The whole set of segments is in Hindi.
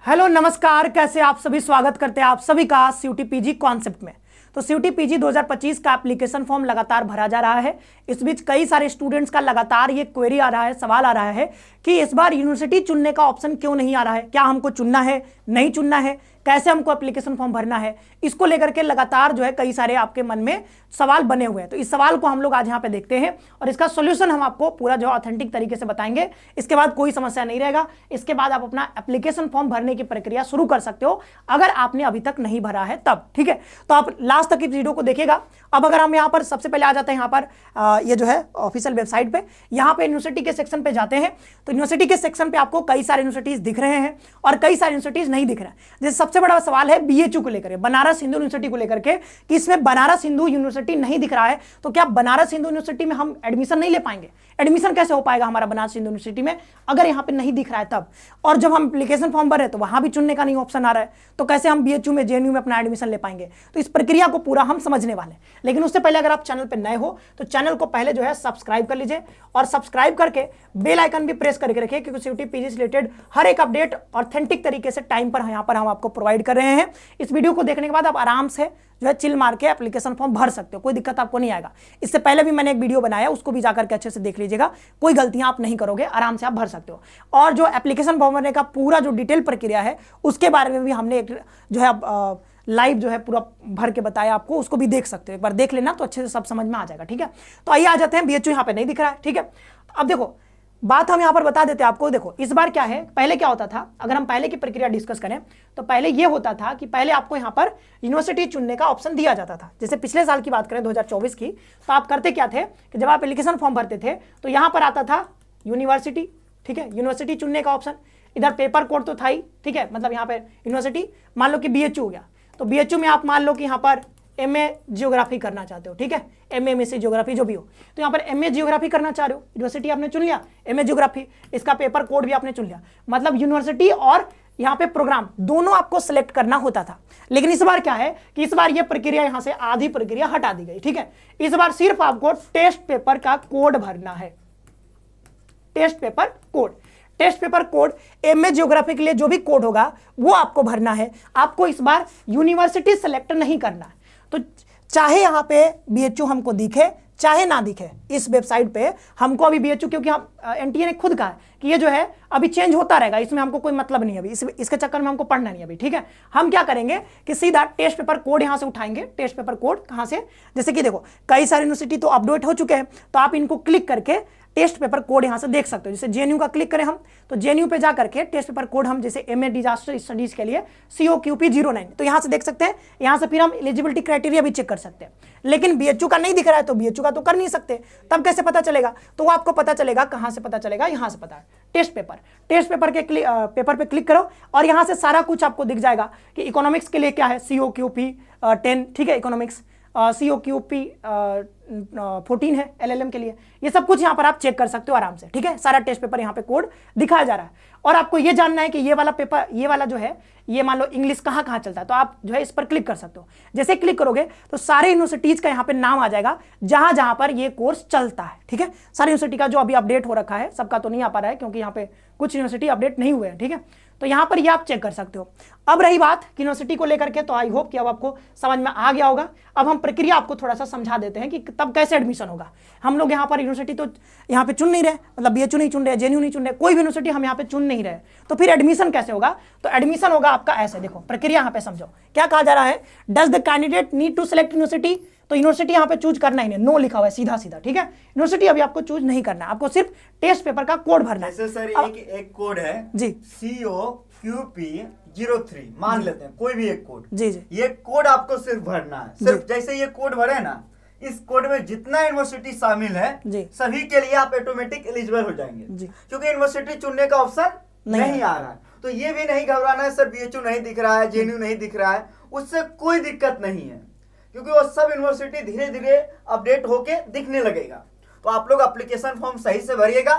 हेलो नमस्कार, कैसे आप सभी। स्वागत करते हैं आप सभी का सीयूटी पीजी कॉन्सेप्ट में। तो सीयूटी पीजी 2025 का एप्लीकेशन फॉर्म लगातार भरा जा रहा है। इस बीच कई सारे स्टूडेंट्स का लगातार ये क्वेरी आ रहा है, सवाल आ रहा है कि इस बार यूनिवर्सिटी चुनने का ऑप्शन क्यों नहीं आ रहा है, क्या हमको चुनना है, नहीं चुनना है, कैसे हमको एप्लीकेशन फॉर्म भरना है। इसको लेकर के लगातार जो है कई सारे आपके मन में सवाल बने हुए हैं। तो इस सवाल को हम लोग आज यहाँ पे देखते हैं और इसका सोल्यूशन हम आपको पूरा जो ऑथेंटिक तरीके से बताएंगे। इसके बाद कोई समस्या नहीं रहेगा। इसके बाद आप अपना एप्लीकेशन फॉर्म भरने की प्रक्रिया शुरू कर सकते हो अगर आपने अभी तक नहीं भरा है तब। ठीक है, तो आप लास्ट तक इस वीडियो को देखिएगा। अब अगर हम यहाँ पर सबसे पहले आ जाते हैं यहाँ पर ये जो है ऑफिशियल वेबसाइट पे, यहाँ पे यूनिवर्सिटी के सेक्शन पे जाते हैं। तो यूनिवर्सिटी के सेक्शन पे आपको कई सारे यूनिवर्सिटीज दिख रहे हैं और कई सारे यूनिवर्सिटीज नहीं दिख रहे हैं। जैसे सबसे बड़ा सवाल है बीएचयू को लेकर, बनारस हिंदू यूनिवर्सिटी को लेकर के कि इसमें बनारस हिंदू यूनिवर्सिटी नहीं दिख रहा है, तो क्या बनारस हिंदू यूनिवर्सिटी में हम एडमिशन नहीं ले पाएंगे? एडमिशन कैसे हो पाएगा हमारा बनारस हिंदू यूनिवर्सिटी में अगर यहाँ पे नहीं दिख रहा है तब? और जब हम एप्लीकेशन फॉर्म भर रहे हैं तो वहां भी चुनने का नहीं ऑप्शन आ रहा है, तो कैसे हम बीएचयू में, जेएनयू में अपना एडमिशन ले पाएंगे? तो इस प्रक्रिया को पूरा हम समझने वाले हैं। लेकिन उससे पहले अगर आप चैनल पर नए हो तो चैनल को पहले जो है सब्सक्राइब कर लीजिए और सब्सक्राइब करके बेल आइकन भी प्रेस करके रखिए, क्योंकि सीयूटी पीजी से रिलेटेड हर एक अपडेट ऑथेंटिक तरीके से टाइम पर यहाँ पर हम आपको प्रोवाइड कर रहे हैं। इस वीडियो को देखने के बाद आप आराम से जो है चिल मार के एप्लीकेशन फॉर्म भर सकते हो, कोई दिक्कत आपको नहीं आएगा। इससे पहले भी मैंने एक वीडियो बनाया, उसको भी जाकर के अच्छे से देख लीजिएगा, कोई गलतियां आप नहीं करोगे, आराम से आप भर सकते हो। और जो एप्लीकेशन फॉर्म भरने का पूरा जो डिटेल प्रक्रिया है उसके बारे में भी हमने एक जो है लाइव जो है पूरा भर के बताया आपको, उसको भी देख सकते हो। एक बार देख लेना तो अच्छे से सब समझ में आ जाएगा। ठीक है, तो आइए आ जाते हैं। बीएचयू यहाँ पे नहीं दिख रहा है। ठीक है, अब देखो बात हम यहां पर बता देते हैं आपको। देखो इस बार क्या है, पहले क्या होता था, अगर हम पहले की प्रक्रिया डिस्कस करें तो पहले यह होता था कि पहले आपको यहां पर यूनिवर्सिटी चुनने का ऑप्शन दिया जाता था। जैसे पिछले साल की बात करें 2024 की, तो आप करते क्या थे कि जब आप एप्लीकेशन फॉर्म भरते थे तो यहां पर आता था यूनिवर्सिटी। ठीक है, यूनिवर्सिटी चुनने का ऑप्शन, इधर पेपर कोड तो था ही। ठीक है, मतलब यहाँ पर यूनिवर्सिटी, मान लो कि बीएचयू हो गया तो बीएचयू में आप मान लो कि यहाँ पर एमए जियोग्राफी करना चाहते हो। ठीक है, एमए में से जियोग्राफी जो भी हो, तो यहाँ पर एमए जियोग्राफी करना चाह रहे हो, यूनिवर्सिटी आपने चुन लिया, एमए जियोग्राफी, इसका पेपर कोड भी आपने चुन लिया। मतलब यूनिवर्सिटी और यहाँ पे प्रोग्राम दोनों आपको सिलेक्ट करना होता था। लेकिन इस बार क्या है कि इस बार ये प्रक्रिया यहाँ से आधी प्रक्रिया हटा दी गई। ठीक है, इस बार सिर्फ आपको टेस्ट पेपर का कोड भरना है। Test paper code, test paper code, MA geography के लिए जो भी कोड होगा वो आपको भरना है। आपको इस बार यूनिवर्सिटी सेलेक्ट नहीं करना है। तो चाहे यहां पे बीएचयू हमको दिखे चाहे ना दिखे, इस वेबसाइट पे हमको अभी बीएचयू, क्योंकि हम एनटीए ने खुद कहा है कि ये जो है अभी चेंज होता रहेगा, इसमें हमको कोई मतलब नहीं है अभी, इसके चक्कर में हमको पढ़ना नहीं अभी। ठीक है, हम क्या करेंगे कि सीधा टेस्ट पेपर कोड यहां से उठाएंगे। टेस्ट पेपर कोड कहां से, जैसे कि देखो कई सारी यूनिवर्सिटी तो अपडेट हो चुके हैं, तो आप इनको क्लिक करके टेस्ट पेपर कोड यहां से देख सकते हो। जैसे जेएनयू का क्लिक करें हम, तो जेएनयू पे जा करके टेस्ट पेपर कोड हम, जैसे एमए डिजास्टर स्टडीज के लिए COQP 09, तो यहां से देख सकते हैं। यहां से फिर हम एलिजिबिलिटी क्राइटेरिया भी चेक कर सकते हैं। लेकिन बीएचयू का नहीं दिख रहा है तो बीएचयू का तो कर नहीं सकते, तब कैसे पता चलेगा? तो वो आपको पता चलेगा, कहां से पता चलेगा? यहां से पता है, टेस्ट पेपर। टेस्ट पेपर के पेपर पे क्लिक करो और यहां से सारा कुछ आपको दिख जाएगा कि इकोनॉमिक्स के लिए क्या है, COQP 10। ठीक है, इकोनॉमिक्स COQP 14 है LLM के लिए। ये सब कुछ यहाँ पर आप चेक कर सकते हो आराम से। ठीक है, सारा टेस्ट पेपर यहाँ पे कोड दिखाया जा रहा है। और आपको ये जानना है कि ये वाला पेपर, ये वाला जो है, ये मान लो इंग्लिश कहाँ कहाँ चलता है, तो आप जो है इस पर क्लिक कर सकते हो। जैसे क्लिक करोगे तो सारे यूनिवर्सिटीज का यहाँ पे नाम आ जाएगा जहां जहां पर ये कोर्स चलता है। ठीक है, सारी यूनिवर्सिटी का जो अभी अपडेट हो रखा है, सबका तो नहीं आ पा रहा है क्योंकि यहाँ पे कुछ यूनिवर्सिटी अपडेट नहीं हुए हैं। ठीक है, तो यहां पर ये आप चेक कर सकते हो। अब रही बात यूनिवर्सिटी को लेकर के, तो आई होप कि अब आपको समझ में आ गया होगा। अब हम प्रक्रिया आपको थोड़ा सा समझा देते हैं कि तब कैसे एडमिशन होगा। हम लोग यहाँ पर यूनिवर्सिटी तो यहाँ पे चुन नहीं रहे, मतलब बीएचयू नहीं चुन रहे, जेएनयू नहीं चुन रहे, कोई भी यूनिवर्सिटी हम यहाँ पे चुन नहीं रहे, तो फिर एडमिशन कैसे होगा? तो एडमिशन होगा आपका ऐसे, देखो प्रक्रिया यहाँ पे समझो क्या कहा जा रहा है। Does the candidate need to select university? तो यूनिवर्सिटी यहाँ पे चूज करना ही नहीं, नो लिखा हुआ है सीधा सीधा। ठीक है, यूनिवर्सिटी अभी आपको चूज नहीं करना है, आपको सिर्फ टेस्ट पेपर का कोड भरना है। सर एक कोड है जी, COQP 03, मान लेते हैं कोई भी एक कोड। जी जी, ये कोड आपको सिर्फ भरना है। सिर्फ जैसे ये कोड भरे ना, इस कोड में जितना यूनिवर्सिटी शामिल है सभी के लिए आप ऑटोमेटिक एलिजिबल हो जाएंगे, क्योंकि यूनिवर्सिटी चुनने का ऑप्शन नहीं आ रहा है। तो ये भी नहीं घबराना है सर बीएचयू नहीं दिख रहा है, जेएनयू नहीं दिख रहा है, उससे कोई दिक्कत नहीं है, क्योंकि वो सब यूनिवर्सिटी धीरे धीरे अपडेट होके दिखने लगेगा। तो आप लोग एप्लीकेशन फॉर्म सही से भरिएगा।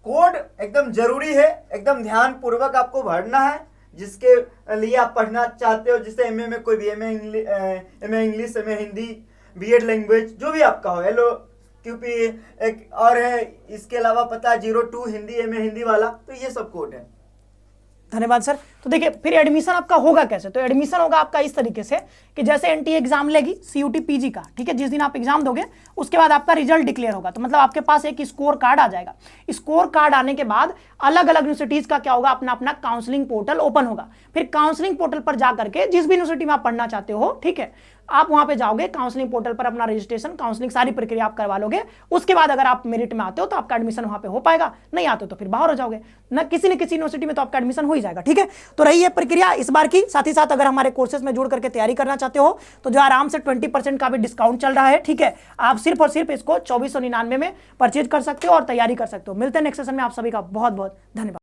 कोड एकदम जरूरी है, एकदम ध्यान पूर्वक आपको भरना है, जिसके लिए आप पढ़ना चाहते हो। जैसे एमए में कोई भी MA English, MA Hindi, BEd language जो भी आपका हो, LOQP एक और है, इसके अलावा पता है 02 हिंदी, एमए हिंदी वाला, तो ये सब कोड है। धन्यवाद सर। तो देखिए फिर एडमिशन आपका होगा कैसे, तो एडमिशन होगा आपका इस तरीके से कि जैसे एनटीए एग्जाम लेगी सीयूटी पीजी का, ठीक है, जिस दिन आप एग्जाम दोगे उसके बाद आपका रिजल्ट डिक्लेयर होगा, तो मतलब आपके पास एक स्कोर कार्ड आ जाएगा। स्कोर कार्ड आने के बाद अलग अलग यूनिवर्सिटीज का क्या होगा, अपना अपना काउंसलिंग पोर्टल ओपन होगा। फिर काउंसलिंग पोर्टल पर जा करके जिस भी यूनिवर्सिटी में आप पढ़ना चाहते हो, ठीक है, आप वहां पे जाओगे, काउंसलिंग पोर्टल पर अपना रजिस्ट्रेशन, काउंसलिंग सारी प्रक्रिया आप करवा लोगे। उसके बाद अगर आप मेरिट में आते हो तो आपका एडमिशन वहां पे हो पाएगा, नहीं आते हो तो फिर बाहर हो जाओगे ना, किसी न किसी यूनिवर्सिटी में तो आपका एडमिशन हो ही जाएगा। ठीक है, तो रही है प्रक्रिया इस बार की। साथ ही साथ अगर हमारे कोर्सेज में जुड़ करके तैयारी करना चाहते हो तो जो आराम से 20% का भी डिस्काउंट चल रहा है। ठीक है, आप सिर्फ और सिर्फ इसको 2499 में परचेज कर सकते हो और तैयारी कर सकते हो। मिलते हैं नेक्स्ट सेशन में, आप सभी का बहुत बहुत धन्यवाद।